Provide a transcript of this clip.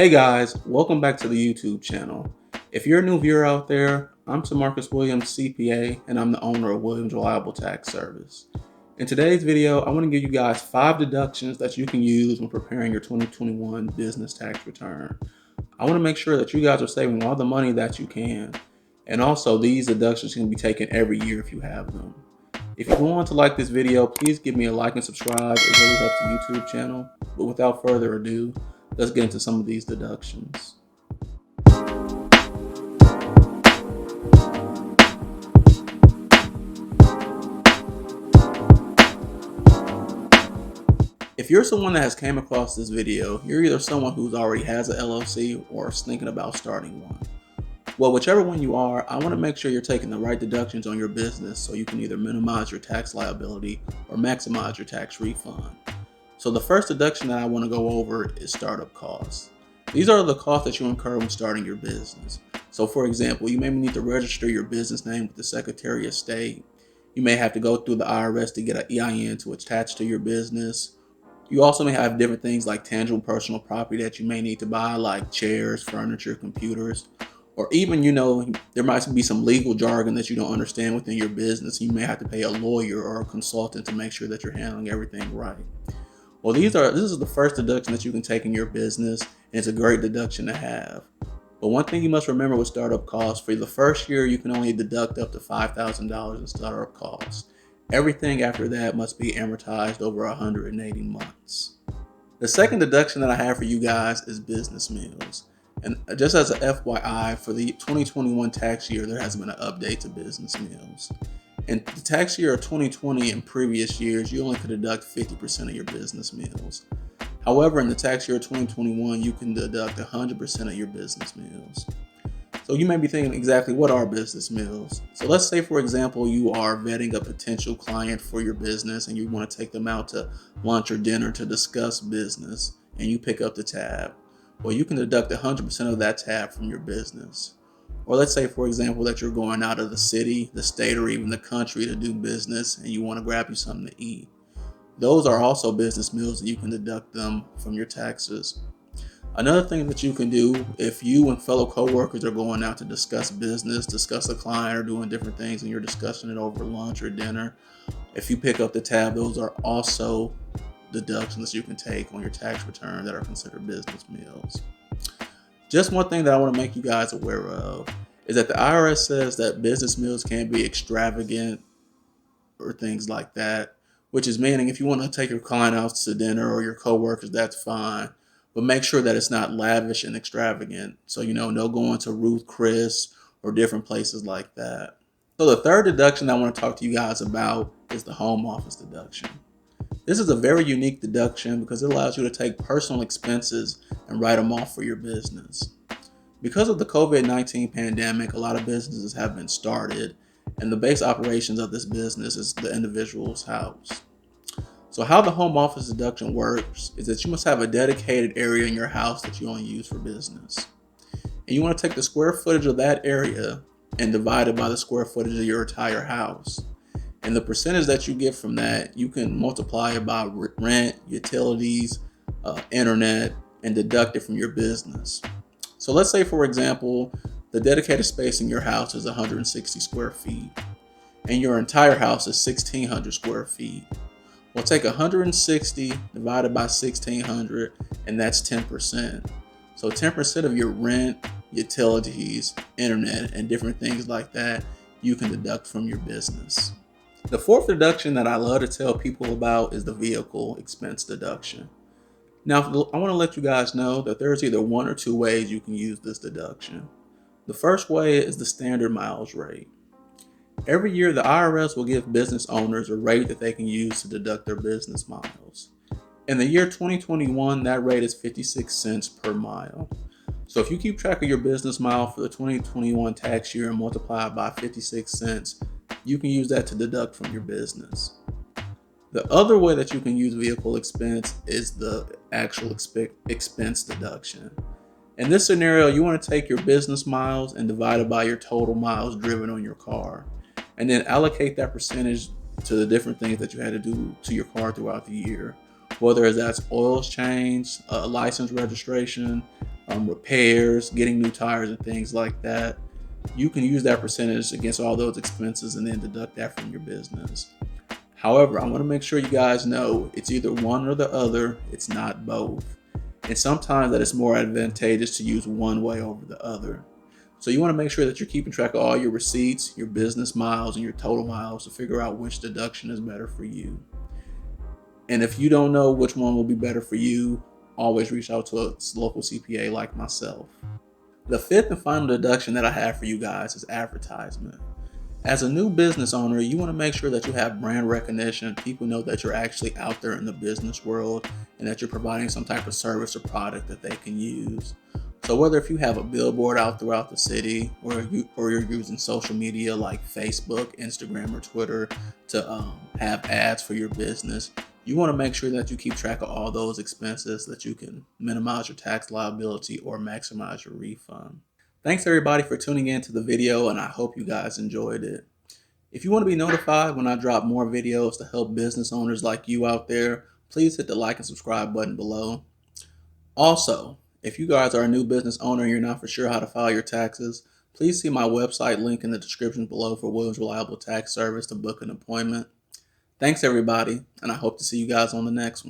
Hey guys, welcome back to the YouTube channel. If you're a new viewer out there, I'm Marcus Williams, CPA, and I'm the owner of Williams Reliable Tax Service. In today's video, I want to give you guys 5 deductions that you can use when preparing your 2021 business tax return. I want to make sure that you guys are saving all the money that you can, and also these deductions can be taken every year if you have them. If you want to like this video, please give me a like and subscribe. It really helps the YouTube channel. But without further ado, let's get into some of these deductions. If you're someone that has came across this video, you're either someone who's already has an LLC or is thinking about starting one. Well, whichever one you are, I want to make sure you're taking the right deductions on your business so you can either minimize your tax liability or maximize your tax refund. So the first deduction that I want to go over is startup costs. These are the costs that you incur when starting your business. So for example, you may need to register your business name with the Secretary of State. You may have to go through the IRS to get an EIN to attach to your business. You also may have different things like tangible personal property that you may need to buy, like chairs, furniture, computers, or even, there might be some legal jargon that you don't understand within your business. You may have to pay a lawyer or a consultant to make sure that you're handling everything right. Well, this is the first deduction that you can take in your business, and it's a great deduction to have. But one thing you must remember with startup costs, for the first year, you can only deduct up to $5,000 in startup costs. Everything after that must be amortized over 180 months. The second deduction that I have for you guys is business meals. And just as an FYI, for the 2021 tax year, there has been an update to business meals. In the tax year of 2020 and previous years, you only could deduct 50% of your business meals. However, in the tax year of 2021, you can deduct 100% of your business meals. So you may be thinking, exactly what are business meals? So let's say, for example, you are vetting a potential client for your business and you want to take them out to lunch or dinner to discuss business, and you pick up the tab. Well, you can deduct 100% of that tab from your business. Or let's say, for example, that you're going out of the city, the state, or even the country to do business and you want to grab you something to eat. Those are also business meals and you can deduct them from your taxes. Another thing that you can do, if you and fellow coworkers are going out to discuss business, discuss a client, or doing different things and you're discussing it over lunch or dinner, if you pick up the tab, those are also deductions you can take on your tax return that are considered business meals. Just one thing that I want to make you guys aware of is that the IRS says that business meals can be extravagant or things like that, which is meaning if you want to take your client out to dinner or your coworkers, that's fine. But make sure that it's not lavish and extravagant. So, no going to Ruth Chris or different places like that. So the third deduction I want to talk to you guys about is the home office deduction. This is a very unique deduction because it allows you to take personal expenses and write them off for your business. Because of the COVID-19 pandemic, a lot of businesses have been started, and the base operations of this business is the individual's house. So how the home office deduction works is that you must have a dedicated area in your house that you only use for business. And you want to take the square footage of that area and divide it by the square footage of your entire house. And the percentage that you get from that, you can multiply it by rent, utilities, internet, and deduct it from your business. So let's say, for example, the dedicated space in your house is 160 square feet, and your entire house is 1,600 square feet. We'll take 160 divided by 1,600, and that's 10%. So 10% of your rent, utilities, internet, and different things like that, you can deduct from your business. The fourth deduction that I love to tell people about is the vehicle expense deduction. Now, I want to let you guys know that there's either one or two ways you can use this deduction. The first way is the standard miles rate. Every year, the IRS will give business owners a rate that they can use to deduct their business miles. In the year 2021, that rate is 56 cents per mile. So if you keep track of your business mile for the 2021 tax year and multiply it by 56 cents, you can use that to deduct from your business. The other way that you can use vehicle expense is the actual expense deduction. In this scenario, you want to take your business miles and divide it by your total miles driven on your car, and then allocate that percentage to the different things that you had to do to your car throughout the year, whether that's oil change, license registration, repairs, getting new tires and things like that, you can use that percentage against all those expenses and then deduct that from your business. However, I want to make sure you guys know it's either one or the other, it's not both. And sometimes that it's more advantageous to use one way over the other. So you want to make sure that you're keeping track of all your receipts, your business miles, and your total miles to figure out which deduction is better for you. And if you don't know which one will be better for you, always reach out to a local CPA like myself. The fifth and final deduction that I have for you guys is advertisement. As a new business owner, you want to make sure that you have brand recognition. People know that you're actually out there in the business world and that you're providing some type of service or product that they can use. So whether if you have a billboard out throughout the city or you're using social media like Facebook, Instagram, or Twitter to have ads for your business, you want to make sure that you keep track of all those expenses so that you can minimize your tax liability or maximize your refund. Thanks everybody for tuning in to the video, and I hope you guys enjoyed it. If you want to be notified when I drop more videos to help business owners like you out there, please hit the like and subscribe button below. Also, if you guys are a new business owner and you're not for sure how to file your taxes, please see my website link in the description below for Williams Reliable Tax Service to book an appointment. Thanks everybody, and I hope to see you guys on the next one.